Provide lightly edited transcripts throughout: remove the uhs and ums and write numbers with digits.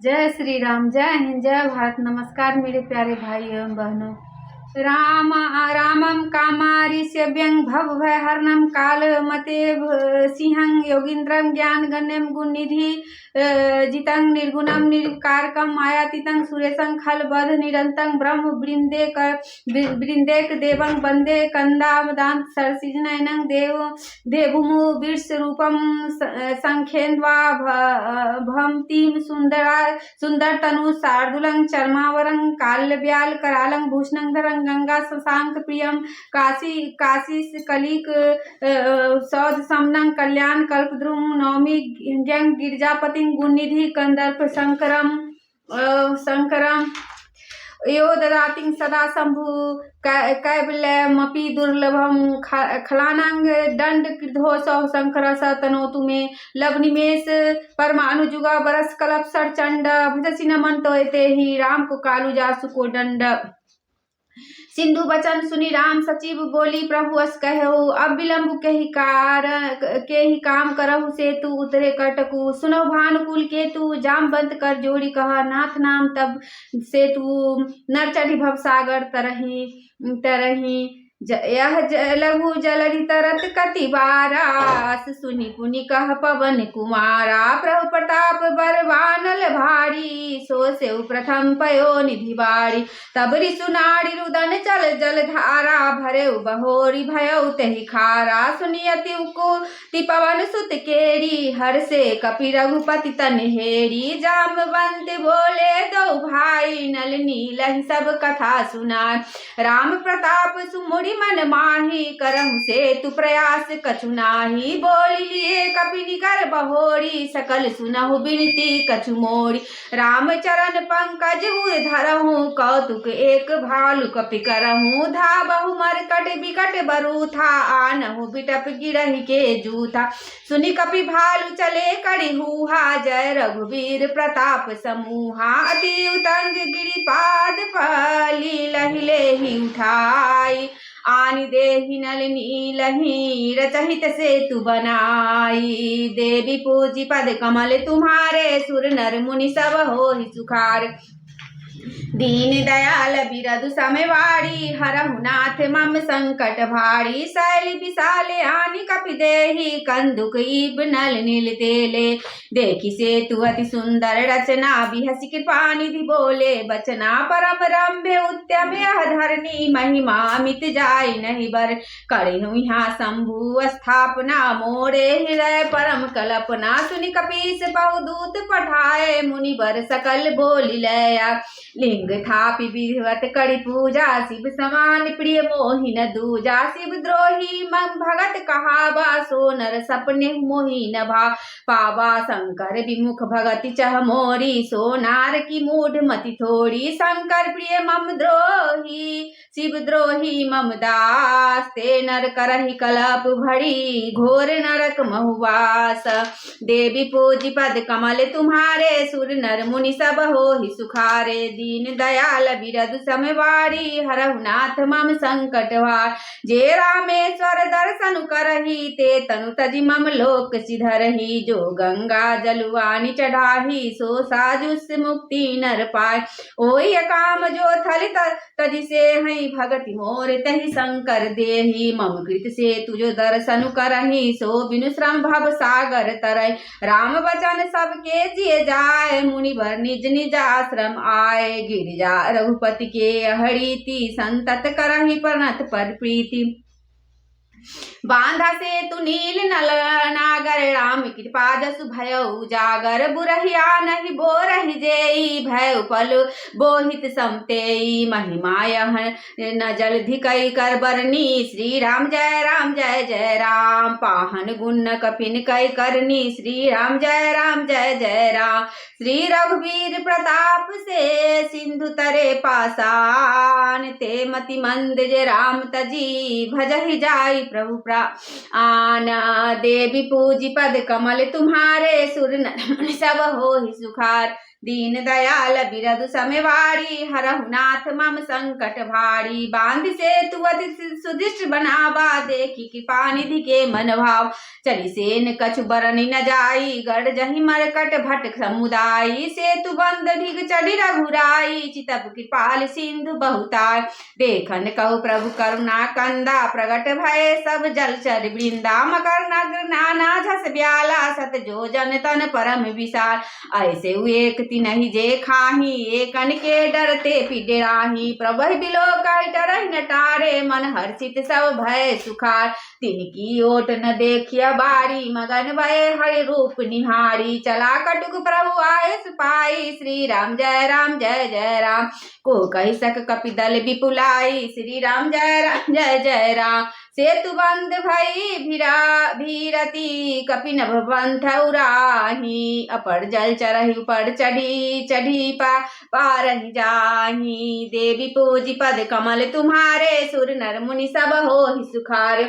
जय श्री राम, जय हिंद, जय भारत। नमस्कार मेरे प्यारे भाई एवं बहनों। राम रामम कामारिष्य व्यंग भव भय हरणम काल मतेव सिंहं योगींद्रम ज्ञान गण्यम गुण निधि जितं निर्गुणम निर्कारकम मायातीतं सुरेशं खल बध निरंतं ब्रह्म वृंदेक देवं वंदे कंदामदांत सरसिजनयनं देवभूमु विश्व रूपम संख्येन्द्वा भमतीम सुंदर तनु शार्दुलं चर्मावरं काल्यव्याल करालं भूषणं धरं गंगा शशांक प्रियम काशी कलिक सौध समनं कल्याण कल्पद्रुम नौमी ज्ञं गिरिजापतिं गुणनिधि कंदर्प शंकरम यो ददातिं सदा शंभु कैवल्यमपि दुर्लभम खलानांग दंड कृधोसौ शंकर स तनोतु मे लवनिमेष परमानुजुगा बरस कलप सरचंड भजसी नमन तो ते ही राम को कालू जासु को दंड सिंधु बचन सुनी राम सचिव बोली प्रभु अस कहु अब विलंब के ही काम करहु से तू उतरे कटकु सुनो भानुकुल के तू जामवंत कर जोड़ी कहा नाथ नाम तब से तू नर चढ़ी भव सागर तरही यह लघु जलधि तरत कति बारास सुनी पुनि कह पवन कुमारा प्रभु प्रताप बरवानल भारी सो से प्रथम पयो निधि बारी तबरी सुनारी रुदन चल जल धारा भरे बहोरी भयो तहि खारा सुनियति को पवन सुत केरी हर से कपि रघुपति तन हेरी जामवंत बोले दो भाई नल नील सब कथा सुना राम प्रताप सुमुड़ी मन माही करहु से तु प्रयास कछु नाही बोली लिए कपि कर बहोरी सकल सुनहु बिनती कछु मोरी राम चरण पंकज उर धरहु कौतुक एक भालु कपि करहु धाबहु मरकट बिकट बरूथा आनहु बिटप गिरहि के जूथा सुनि कपि भालु चले करि हुहा जय रघुवीर प्रताप समूहा अति उतंग गिरिपाद फली लहिले ही उठाई आनि देहि नल नीलहि रचहित सेतु बनाई देवी पूजी पद कमल तुम्हारे सुर नर मुनि सब होहि सुखार दीन दयाल बिरदु समवाड़ी हरहु नाथ मम संकट भारी शैल विशाले आनि कपि देहि कंदुक ईब नल नील तेले देखि से तु अति सुंदर रचना बिहसि कृपा निधि बोले बचना परम रम्य उत्तम यह धरनी महिमा मित जाय नहीं बर करिहु यहाँ शंभु स्थापना मोरे हृदय परम कल्पना सुनि कपीस बहुदूत पठाए मुनि बर सकल बोली लया लिंग थापि विधिवत करि पूजा शिव समान प्रिय मोहिन दूजा शिव द्रोही मम भगत कहावा सो नर सपने मोहि न भा पावा शंकर विमुख भगति चह मोरी सो नार की मूढ़ मति थोड़ी शंकर प्रिय मम द्रोही शिव द्रोही मम दास ते नर करहि कलप भड़ी घोर नरक महुवास देवी पूजी पद कमल तुम्हारे सुर नर मुनि सब होहि सुखारे दीन दयाल बिरदु समवारी हरहु नाथ मम संकट भार जे रामेश्वर दर्शन करही ते तनु तजि मम लोक सिधरही जो गंगा जलवानी चढ़ाही सो साजुस मुक्ति नर पाय ओय काम जो थल तजि से हई भगति मोर तहि शंकर देही मम कृत से तुझो दर्शन करही सो बिनु श्रम भव सागर तरय राम बचन सबके जिए जाय मुनि भर निज निज आश्रम आए गिरिजा रघुपति के हरिति संतत करहि प्रणत पर प्रीति बांधा से तु नील नल नागर राम कृपा जसु भयो उजागर बुरहिया नहीं बोरहि जेई भय पल बोहित समतेई महिमा यह न जलधि कई कर बरनी श्री राम जय जय पाहन गुण कपिन कई करनी श्री राम जय राम श्री रघुवीर प्रताप से सिंधु तरे पासान ते मति मंद जे राम तजी भजहि जाई प्रभु आना देवी पूजी पद कमल तुम्हारे सुर नर मुनि सब होहि सुखार दीन दयाल बिरदु समवारी हरहु नाथ मम संकट भारी बांध से तु अति सुदिष्ट बनावा देखी कृपा निधि के मन भाव चली सेन कछु बरनी न जाई गढ़ जही मरकट भट समुदायी सेतु बंद ढिग चढ़ी रघुराई चितप कृपाल सिंधु बहुताय देखन कहु प्रभु करुणा कंदा प्रगट भय सब जलचर वृंदा मकर नगर नाना झस ब्याला सत जो जन तन परम विशाल ऐसे एक तिनहि जे खाही एकन के डरते पिडराही प्रभु बिलो काई डरहि न टारे मन हर्षित सब भय सुखार तिनकी ओट न देखिया बारी मगन भय हरि रूप निहारी चला कटुक प्रभु आयस पाई श्री राम जय जय राम को कही सक कपिदल विपुलाई श्री राम जय जय राम सेतु बंद भई भीरती कपिन पंथ उराही अपर जल चरहि ऊपर चढ़ी पारहि जाही देवी पूजी पद कमल तुम्हारे सुर नर मुनि सब होहि सुखार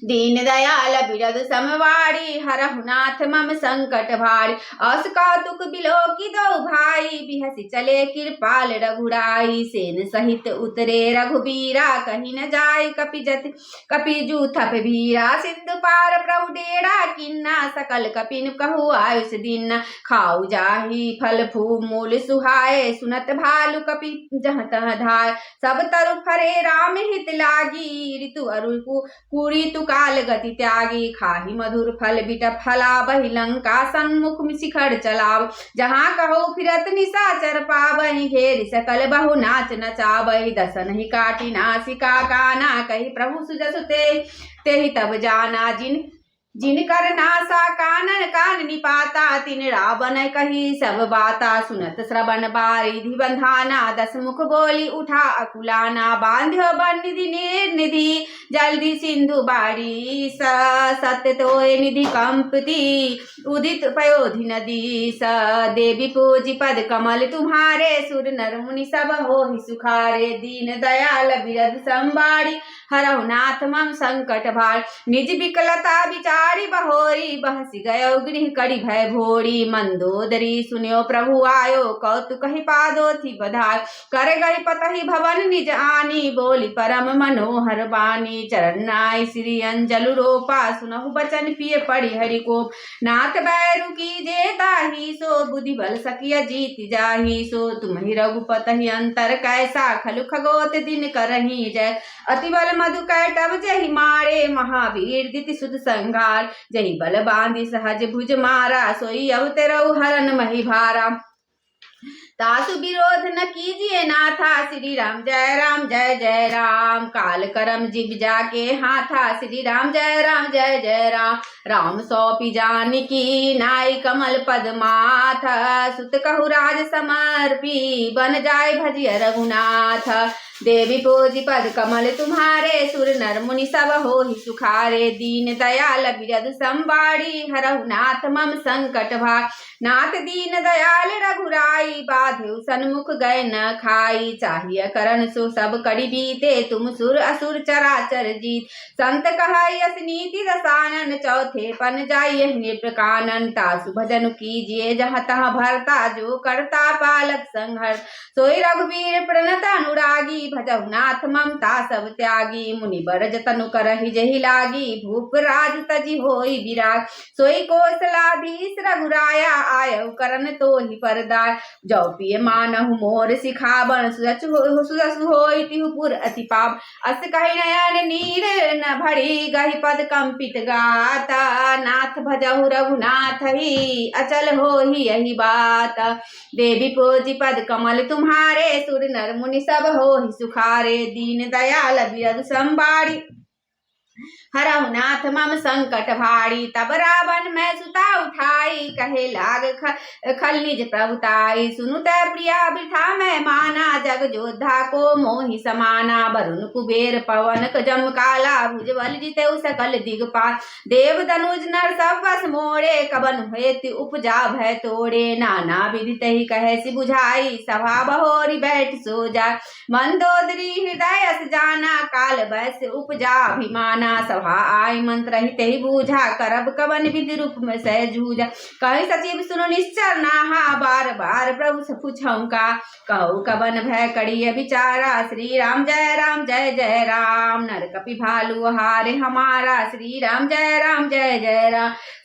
दीन दयाल बिरदु समवारी हरहु नाथ मम संकट भारी अस कौतुक बिलोकी दो भाई बिहसी चले कृपाल रघुराई सेन सहित उतरे रघुबीरा कहीं न जाय कपि जूथप भीरा सिंधु पार प्रभु डेरा किन्ना सकल कपिन कहु आयुष दिन खाऊ जाही फल फूल मूल सुहाए सुनत भालु कपि जह तह धाय सब तरु फरे राम हित लागी ऋतु अरुल कुरी तु काल गति त्यागी खाही मधुर फल बिट फला बहि लंका सन्मुख शिखर चलाव जहाँ कहो फिरत निशाचर पावहि घेरि सकल बहु नाच नचावहि दसन ही काटी नासिका काना कही प्रभु सुजसुते तेहि तब जाना जिन कर नासा कानन कान निपाता तिन रावण कही सब बाता सुनत श्रवण बारिधि बंधाना दस मुख बोली उठा अकुलाना बांध्यो बनिधि निर्निधि जल्दी सिंधु बारी सत्य तोय निधि कंपति उदित पयोधि नदी स देवी पूजी पद कमल तुम्हारे सुर नर मुनि सब होहि सुखारे दीन दयाल बिरद संबारी हरहु नाथ मम संकट भार निज विकलता विचारी बहोरी बहसी गयो गृह करी भय भोरी मंदोदरी सुनियो प्रभु आयो कौतुक ही पादोथि बधाय कर गई पतहि भवन निज आनी बोली परम मनोहर बानी चरणाई श्री अंजलु रोपा सुनहु बचन पिय पड़ी हरि को नाथ बैरु की जेताही सो बुद्धि बल सकिय जीत जाही सो तुम्हि रघुपति अंतर कैसा खलु खगोत दिन करही जय अति बल मधु कैटव जहि मारे महावीर दिति सुध संघार जहि बल बांधि सहज भुज मारा सोई अवतरऊ हरन मही भारा तासु विरोध न कीजिए नाथा श्री राम जय राम काल करम जिब जाके हाथा श्री राम जय राम राम सौपी जानकी नाई कमल पद माथ सुत कहु राज समर्पी बन जाय भजिय रघुनाथ देवी पूजी पद कमल तुम्हारे सुर नर मुनि सब होहि सुखारे दीन दयाल बिरदु संबारी हरहु नाथ मम संकट भार नाथ दीन दयाल रघुराई बाधु सन्मुख गए न खाई चाहिए करण सो सब कड़ी बीते तुम सुर असुर चराचर जीत संत कहाई अस नीति दसानन चौथे पन जाइए निप्रकानन तासु भजन कीजिए जहाँ तहाँ भरता जो करता पालक संघर्ष सोई रघुवीर प्रणत अनुरागी भजहु नाथ ममता सब त्यागी मुनि बर जतनु करहि जहि लागी भूप राज तजी होई विराग सोई कौशलाधीश रघुराया आयउ करन तोहि परदाय जौ पिय मानहु मोर सिखावन सुजस होई तिहुपुर अति पाप अस कहि नयन नीर न भरी गहि पद कंपित गाता नाथ भजहु रघुनाथ ही अचल होहि यही बात देवी पूजी पद कमल तुम्हारे सुर नर मुनि सब होहि सुखारे दीन दयाल बिरदु संबारी हरहु नाथ मम संकट भारी तब रावण मैं सुता उठाई कहे लाग खल निज प्रभुताई सुनु तै प्रिया वृथा मैं माना जग जोधा को मोहि समाना वरुण कुबेर पवन जम काला भुज बल जिते सकल दिगपाल देव धनुज नर सब बस मोड़े कबन हेति उपजा भय तोड़े नाना विधि तहि कहे सि बुझाई सभा बहोरी बैठ सो जा मंदोदरी हृदय अस जाना काल बैस उपजा अभिमाना सभा आई मंत्र हित ही बूझा करब कवन विधि रूप में सह जूझा कहि सचिव सुनो निश्चर नाहा बार बार प्रभु से पूछऊं का कहू कवन भय करिय विचारा श्री राम जय जय राम नर कपि भालू हारे हमारा श्री राम जय राम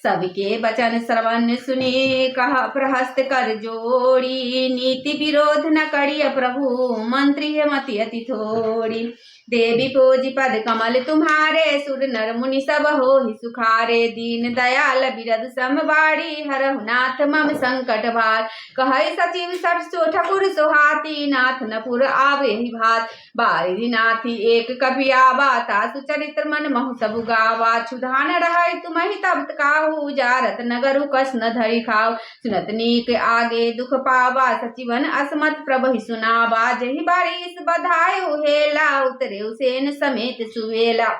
सबके वचन श्रवण सुनी कह प्रहस्त कर जोड़ी नीति विरोध न करिय प्रभु मंत्री मति अति थोड़ी देवी पूजी पद कमल तुम्हारे सुर नर मुनि सब हो ही सुखारे दीन दयाल बिरद समबाड़ी हरहु नाथ मम संकट भार कहै सचिव सरसो ठकुर सोहाती नाथ नपुर आवे ही भात बारिधि नाथी एक कभी आवा तासु चरित्र मन महु सब गावा छुधान रहै तुम्हि तब काहू जारत नगरु कस न धरि खाओ सुनत नीक आगे दुख पावा सचिवन असमत प्रभु सुनावा जहि बारिश बधायु हेला उतरे सेन समेत सुवेला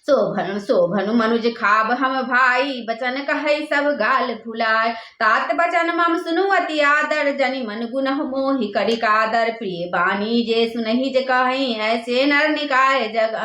शोभनु मनुज खाब हम भाई बचन कहै सब गाल भुलाय तात बचन मम सुनु अति आदर जनि मन गुण मोहि करि कादर प्रिय बानी जे सुनहि जे कहै ऐसे नर निकाय जग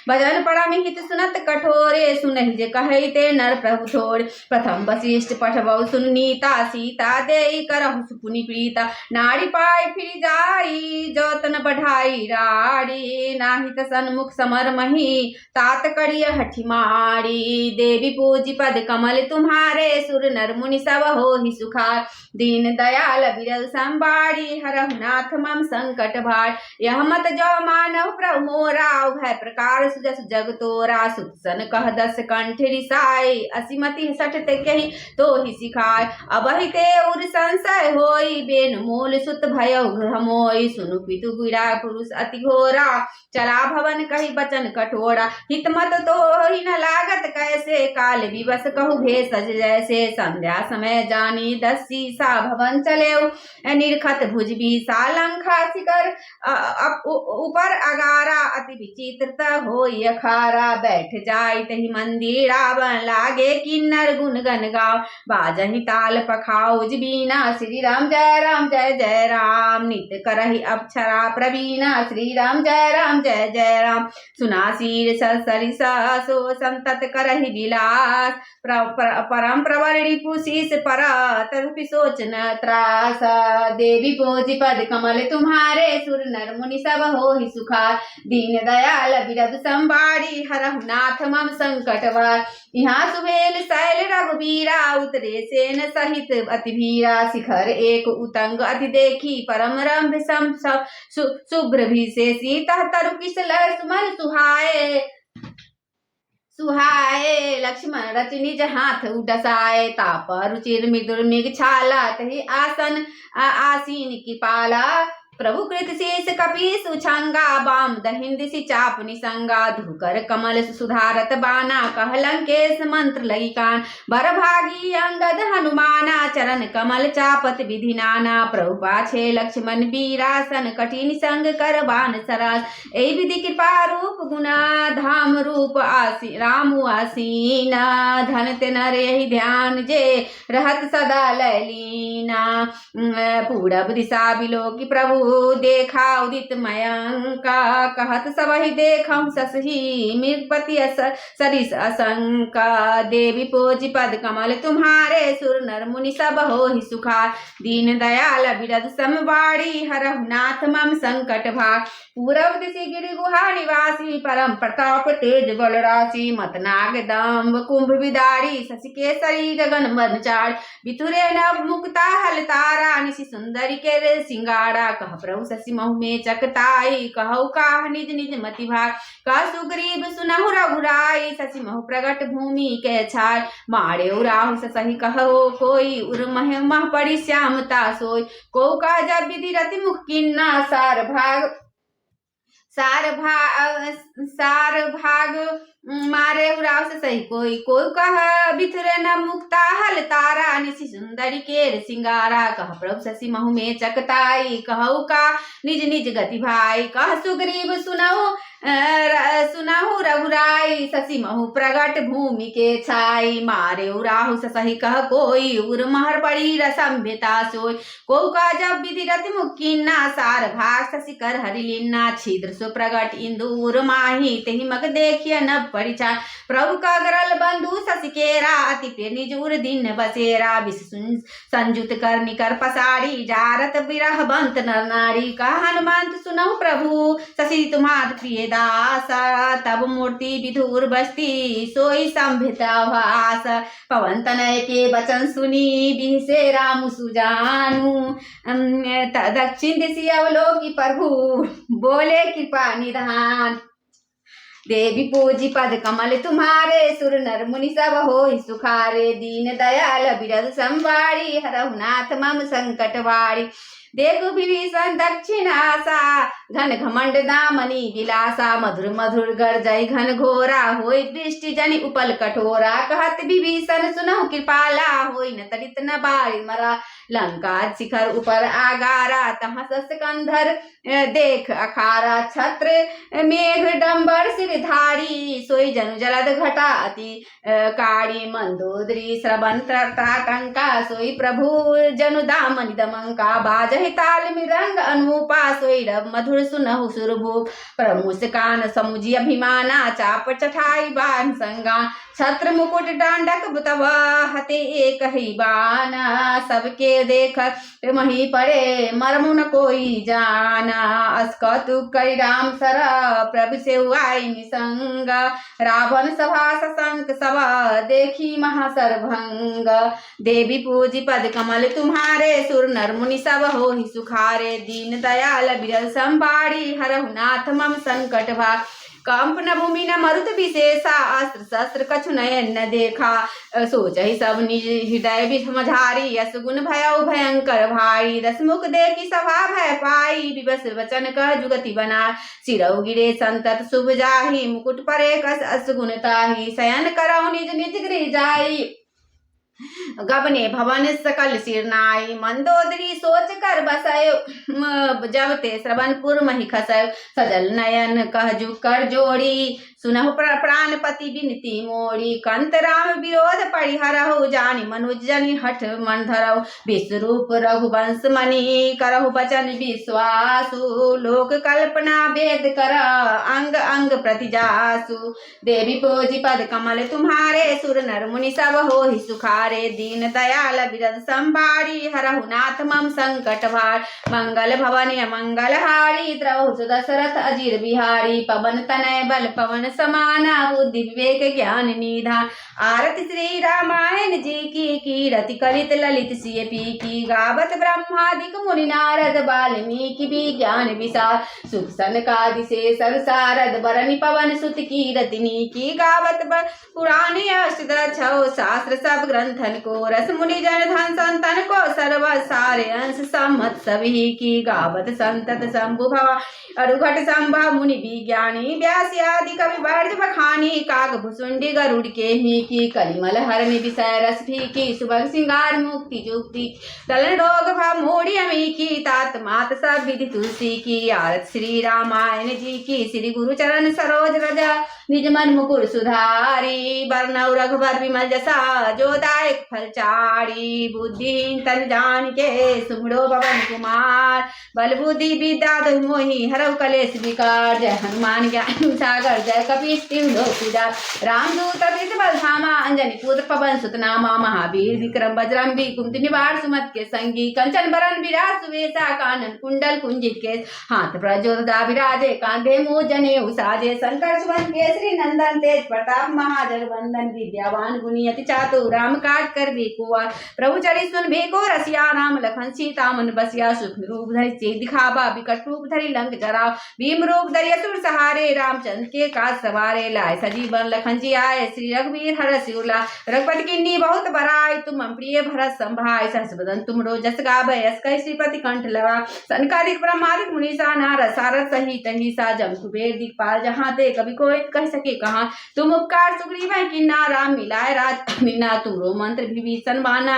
भजन परम हित सुनत कठोरे सुनहि जे कहै ते नर प्रभु थोर प्रथम वशिष्ठ पठबौ सुन नीता सीता देई करहु सुपुनि प्रीता नारी पाई फिर जाई जोतन बढ़ाई राड़ी नाहि त सन्मुख समर मही तात करिय हठी मारी देवी पूजी पद कमल तुम्हारे सुर नर मुनि सब हो ही सुखार दीन दयाल बिरल संबाड़ी हरहु नाथ मम संकट भार यह मत जो मानव प्रभु मोरा भय प्रकार सुजस जग तोरा सुत सन कह दस कंठ रिसाई असीमति सठ ते कही तो ही सिखाय अबहि ते उर संशय होई बेन मूल सुत भयो घमोई सुनु पितु गुरा पुरुष अति घोरा चला भवन कही बचन कठोरा हित मत तो ही न लागत कैसे काल विवश कहु भेष जैसे संध्या समय जानी दसी सा भवन चले निरखत भुज भी सालंखा शिखर ऊपर अगारा अति विचित्र हो अखारा बैठ जाय तही मंदिर रावण लागे किन्नर गुण गन गाओ बाजहि ताल पखाउज बीना श्री राम जय राम नित करहि अक्षरा प्रवीणा श्री राम जय राम सुना शीर सरिसा सो संतत करहि विलास परम प्रवर्णि पुशीस परा तदपि सोचन त्रास देवी पूजी पद कमल तुम्हारे सुर नर मुनि सब हो ही सुखार दीन दयाल बिरद संबाड़ी हरहु नाथ मम संकट भार यहाँ सुबेल शैल रघुबीरा उतरे सेन सहित अति भीरा शिखर एक उतंग अति देखी परम रंभ सम सब शुभ्र विशेषी तह तरु किसल सुमन सुहाए लक्ष्मण रच निज हाथ उडसाए ताप रुचिर मृदुर मृग छाला तहि आसन आसीन की पाला प्रभु कृत शेष कपीस उछंगा बाम दहिन दिशि चाप निसंगा धुकर कमल सुधारत बाना कहलंकेश मंत्र लगी कान बर भागी अंगद हनुमाना चरण कमल चापत विधि नाना प्रभु पाछे लक्ष्मण बीरासन कठिन संग कर बान सरास ए विधि कृपा रूप गुना धाम रूप आसी रामु आसीना धन ते नर यही ध्यान जे रहत सदा लैलीना पूरब दिशा बिलोकी प्रभु देखा उदित मयंका कहत सबहि देखम ससही मृगपति सरिस असंका देवी पूजी पद कमल तुम्हारे सुर नर मुनि सब हो ही सुखार दीन दयाल बिरद समबाड़ी हरहु नाथ मम संकट भार पूरब दिशि गिरि गुहा निवासी परम प्रताप तेज बल राशि मत नाग दम्भ कुंभ विदारी शशि केसरी गगन मनचार बिथुरे नभ मुक्ता हल तारा निशि सुंदरी के रे सिंगाड़ा कह प्रभु शशि महु में चकताई कहु काह निज निज मति भाग कह सुग्रीव सुनहु रघुराई शशि महु प्रगट भूमि के छाय मारे उराहु सही कहो कोई उर मह पड़ी श्यामता सोई को कह जब विधि रति मुख किन्ना सार भाग मारे उराव से सही कोई कह बिथुरे न मुक्ता हल तारा निशि सुंदरी केर सिंगारा कह प्रभु शशि महु में चकताई कहु का निज निज गति भाई कह सुग्रीव सुनहु सुनहु रघुराई शशि महु प्रगट भूमि के छाई मारे राहु सही कह कोई उर महर पड़ी रसंभिता सोई को का जब विधि रति मुक्किन्ना सार भाग शशि कर हरिलिन्ना छिद्र सु प्रगट इंदूर माही तेहि मग देखिय नभ परिचा प्रभु का गरल बंधु शशि केरा अति प्रिय निजूर दिन बसेरा विष संयुत कर निकर पसारी जारत विरह बंत नर नारी का हनुमंत सुनहु प्रभु शशि तुम्हार प्रिय दास तब मूर्ति विधुर बस्ती सोई संभिता भास पवन तनय के वचन सुनी बिहसे राम सुजानु दक्षिण दिशि अवलोकी प्रभु बोले कृपा निधान देवी पूजी पद कमल तुम्हारे सुर नर मुनि सब हो सुखारे दीन दयाल बिरद संवारी हरहु नाथ मम संकट वारी देखु विभीषण दक्षिण आशा घन घमंड दामनी विलासा मधुर मधुर गर्जय घन घोरा होई वृष्टि जनि उपल कठोरा कहत विभीषण सुनहु कृपाला होई न तरित न बारी मरा लंका शिखर ऊपर आगारा तहाँ स्कंधर देख अखारा छत्र मेघ डंबर सिरधारी सोई जनु जलद घटा अति काड़ी मंदोदरी श्रवण टाटंका सोई प्रभु जनु दामनि दमंका बाज ताल मृदंग अनूपा सोई रव मधुर सुनहु सुरभूप प्रमुस कान समुझी अभिमाना चाप चठाई बान संगा छत्र मुकुट डांडक बुतवा हते एक ही बाना सबके देख मही पड़े मरमु न कोई जाना अस्कतु करि राम सर प्रभु से आई निसंग रावण सभा सशंक सभा देखी महासरभंग देवी पूजी पद कमल तुम्हारे सुर नर मुनि सब हो सुखारे दीन दयाल बिरल संभारी हरहु नाथ मम संकट भाग कंप न भूमि न मरुत विशेषा अस्त्र शस्त्र कछु नयन न देखा सोच ही सब निज हृदय विषमझारी यस गुण भय भयंकर भारी दसमुख देखी सभा भय पाई विवश वचन कह जुगति बना सिरौ गिरे संतत शुभ जाहि मुकुट परे कस अस गुण ताहि शयन करौ निज निज गृह जाई गबने भवन सकल सिरनाई मंदोदरी सोच कर बसयो जब ते श्रवणपुर मही खसयो सजल नयन कहजु कर जोड़ी सुनहु प्राणपति बिनती मोड़ी कंत राम विरोध परिहरहु जानि मनुज जनि हठ मन धरहु विश्वरूप रघुवंश मणि करहु बचन विश्वासु लोक कल्पना वेद कर अंग अंग प्रतिजासु देवी पूजी पद कमल तुम्हारे सुर नर मुनि सब हो सुखारे दीन दयाल बिरद संभारी हरहु नाथ मम संकट भार मंगल भवन मंगल हारी द्रवहु दशरथ अजीर बिहारी पवन तनय बल पवन समाना बुद्धि विवेक ज्ञान निधान आरती श्री रामायण जी की कीरति कलित ललित सिय पी की गावत ब्रह्मादिक मुनि नारद वाल्मीकि विज्ञान विशाल सुख सनकादि से सरसारद बरनि पवन सुत कीरतिनी की गावत पुराण अष्ट छौ शास्त्र सब ग्रंथन को रस मुनि जन धन संतन को सर्व सारे अंश सम्मत सभी की गावत संतत शंभु भवा अरुघट संभव मुनि विज्ञानी व्यास आदि कवि वर्ज बखानी काग भुसुंडी गरुड़ के ही की कलिमल हर में विषय रस की सुबह सिंगार मुक्ति जुक्ति दलन रोग भव मोड़ी अमी की तात मात सब विधि तुलसी की आरत श्री रामायण जी की श्री गुरु चरण सरोज रजा निज मन मुकुर सुधारी बरनौ रघुबर विमल जसा जो दायक फल चारी बुद्धि तन जान के सुमड़ो पवन कुमार बल बुद्धि विद्या दो मोहि हरौ कलेश विकार जय हनुमान ज्ञान सागर जय कपीश तिहु लोक रामदूत अतुलित बल धामा अंजनी पुत्र पवन सुत नामा महावीर विक्रम बजरंगी कुमति निवार सुमत के संगी कंचन बरन विराज सुवेशा कानन कुंडल कुंजित केश हाथ प्रजोदा विराजे कांधे मोह जने उसाजे शंकर सुवन केसरी नंदन तेज प्रताप महाजन वंदन विद्यावान गुणी अति चातु राम काज कर बेकुआ प्रभु चरि सुन बेको रसिया राम लखन सीता मन बसिया सूक्ष्म रूप धरि से दिखावा विकट रूप धरि लंक जरा भीम रूप धरि असुर सहारे रामचंद्र के काज सवारे लाए सजीवन लखन जी आए श्री रघुवीर हर सिउला रघुपति किन्नी बहुत बड़ाई तुम प्रिय भरत संभाय सहस बदन तुमरो जस गावै यस कहि श्रीपति कंठ लगा सनकादिक ब्रह्मादिक मुनीसा नारद सारद सहित अहिसा जम कुबेर दिखपाल जहाँ ते कभी कोई कह सके कहाँ तुम उपकार सुग्रीव किन्ना राम मिलाए राज मीना तुमरो मंत्र विभीषण बाना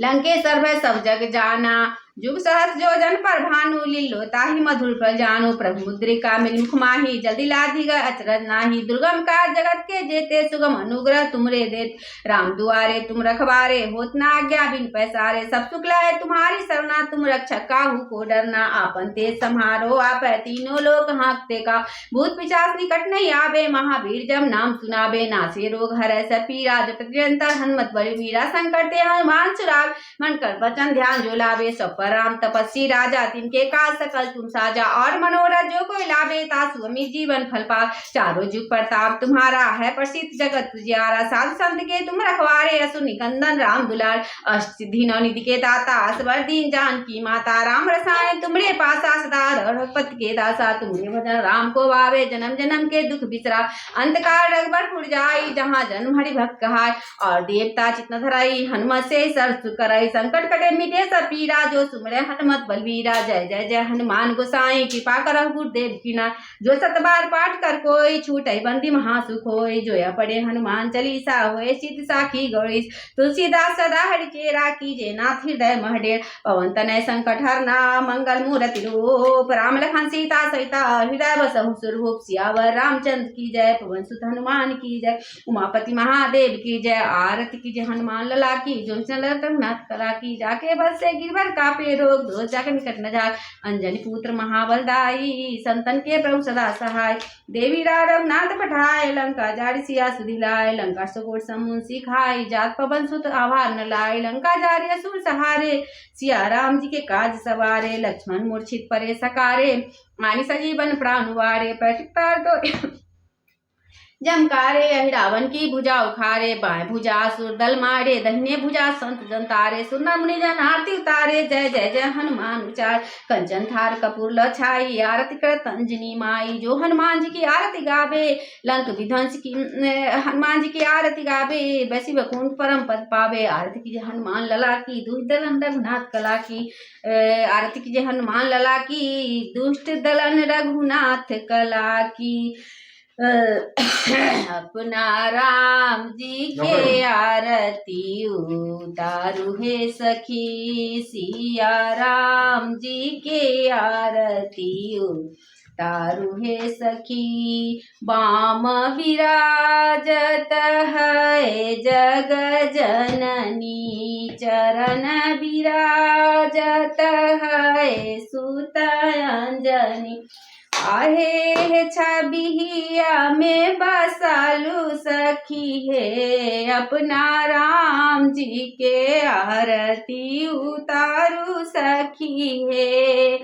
लंकेश्वर भय सब जग जाना जुग सहस जो जन पर भानु लीलो ताहि मधुर फल जानो प्रभु मुद्रिका मिल मुख माही जल्दी लाधी गए अचरज नाही दुर्गम का जगत के जेते सुगम अनुग्रह तुमरे देत राम दुआरे तुम रखवारे होत ना आज्ञा बिन पैसारे सब सुख लाए तुम्हारी सरना तुम रक्षक काहू को डरना आपन तेज सम्हारो आप तीनों लोक हाँकते का भूत पिशाच निकट नहीं आवे महावीर जब नाम सुनावे नासे रोग हरै सब पीरा जपत निरंतर हनुमत बल वीरा संकट ते हनुमान छुड़ावे मन कर वचन ध्यान जो लावे सब राम तपस्वी राजा तिनके काज सकल तुम साजा और मनोरथ जो कोई लावे तासु अमित जीवन फल पा चारों जुग प्रताप तुम्हारा है प्रसिद्ध जगत तुझियारा साधु संत के तुम रखवारे असुर निकंदन राम दुलार अष्ट सिद्धि नौ निधि के दाता असवर दीन जानकी माता राम रसायन तुमरे पासा सदा रघुपति के दासा तुमरे भजन राम को भावे जन्म जन्म के दुख बिसरा अंतकाल रघुबर जाई जहाँ जन्म हरि भक्त कहाय और देवता चित्त धराई हनुमत से सरसु कराई संकट कटे मिटे सब पीरा जो सुमरे हनुमत बलवीरा जय जय जय हनुमान गोसाई कृपा करहु गुरुदेव कीना जो सत बार पाठ कर कोई छूटई बंदी महासुख होय जोया पड़े हनुमान चालीसा होय सिद्ध साखी गौरीश तुलसीदास सदा हरि चेरा कीजे नाथ हृदय महडेर पवन तनय संकट हरना मंगल मूर्ति रूप राम लखन सीता सहिता हृदय बसहु सुरभूप सियावर रामचंद्र की जय पवन सुत हनुमान की जय उमापति महादेव की जय आरती की जय हनुमान लला की जो चल रघुनाथ कला की जाके बस से गिरवर कापे रोग दोष जाके निकट न जाए अंजनी पुत्र महाबलदाई संतन के प्रभु सदा सहाय देवी रघुनाथ पठाए लंका जारी सिया सुधिलाय लंका सुकोट समुन सिखाई जात पवन सुत आभार न लाए लंका जारी असुर सहारे सिया राम जी के काज सवारे लक्ष्मण मूर्छित परे सकारे मानी सजीवन प्राण वारे प्रटिक जमकारे रावण की भुजा उखारे बाएं भुजा सुर दल मारे दहिने भुजा संत जन तारे सुनर मुनि जन आरती उतारे जय जय जय हनुमान उचार कंचन थार कपूर लछाई आरती करत अंजनी माई जो हनुमान जी की आरती गावे लंक विध्वंस की हनुमान जी की आरती गावे वैसी वकुंठ परम पद पावे आरती की जय हनुमान लला की दुष्ट दलन रघुनाथ कला की आरती की जय हनुमान लला की दुष्ट दलन रघुनाथ कला की अपना राम जी के आरती उतारू है सखी सिया राम जी के आरती उतारू है सखी बाम विराजत है जग जननी चरण विराजत है सुत अंजनी आहे छबिया में बसालू सखी है अपना राम जी के आरती उतारू सखी है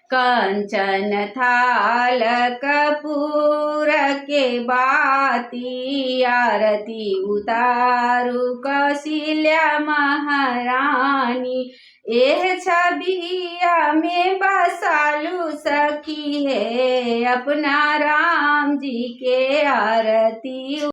कंचन थाल कपूर के बाती आरती उतारू कौशल्या महारानी एह छबिया में बसालू सखी है अपना राम जी के आरती